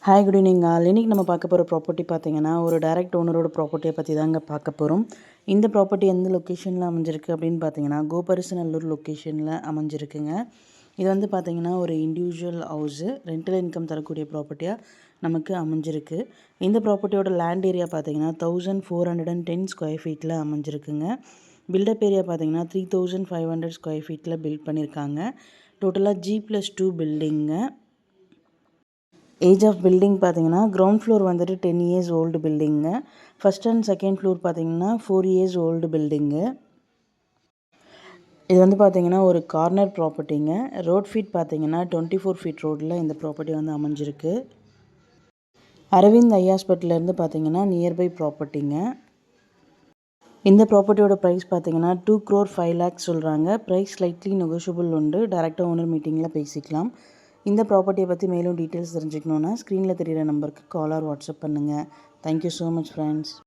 Hi good evening all. இன்றைக்கி நம்ம பார்க்க போகிற ப்ராப்பர்ட்டி பார்த்தீங்கன்னா ஒரு டைரக்ட் ஓனரோட ப்ராப்பர்ட்டியை பற்றி தாங்க பார்க்க போகிறோம். இந்த ப்ராப்பர்ட்டி எந்த லொக்கேஷனில் அமைஞ்சிருக்கு அப்படின்னு பார்த்தீங்கன்னா கோபரிசநல்லூர் லொக்கேஷனில் அமைஞ்சிருக்குங்க. இது வந்து பார்த்திங்கன்னா ஒரு இண்டிவிஜுவல் ஹவுஸு, ரெண்டல் இன்கம் தரக்கூடிய ப்ராப்பர்ட்டியாக நமக்கு அமைஞ்சிருக்கு. இந்த ப்ராப்பர்ட்டியோட லேண்ட் ஏரியா பார்த்தீங்கன்னா 1410 ஸ்கொயர் ஃபீட்டில் அமைஞ்சிருக்குங்க. பில்டப் ஏரியா பார்த்தீங்கன்னா 3500 ஸ்கொயர் ஃபீட்டில் பில்ட் பண்ணியிருக்காங்க. டோட்டலாக G+2 பில்டிங்க. ஏஜ் ஆஃப் பில்டிங் பார்த்தீங்கன்னா கிரவுண்ட் ஃப்ளோர் வந்துட்டு 10 years old building. First and second floor பார்த்தீங்கன்னா 4 இயர்ஸ் ஓல்டு பில்டிங்கு. இது வந்து பார்த்தீங்கன்னா ஒரு கார்னர் ப்ராப்பர்ட்டிங்க. ரோட் ஃபீட் பார்த்தீங்கன்னா 24 ஃபீட் ரோடில் இந்த ப்ராப்பர்ட்டி வந்து அமைஞ்சிருக்கு. அரவிந்த் ஐ ஹாஸ்பிட்டலேருந்து பார்த்தீங்கன்னா நியர்பை ப்ராப்பர்ட்டிங்க. இந்த ப்ராப்பர்ட்டியோட ப்ரைஸ் பார்த்தீங்கன்னா 2,05,00,000 சொல்கிறாங்க. ப்ரைஸ் ஸ்லைட்லி நெகோஷியபிள் உண்டு. டேரெக்டாக ஓனர் மீட்டிங்கில் பேசிக்கலாம். இந்த ப்ராப்பர்ட்டியை பற்றி மேலும் டீட்டெயில்ஸ் தெரிஞ்சுக்கணுன்னா ஸ்க்ரீனில் தெரிகிற நம்பருக்கு கால் ஆர் வாட்ஸ்அப் பண்ணுங்கள். Thank you so much friends.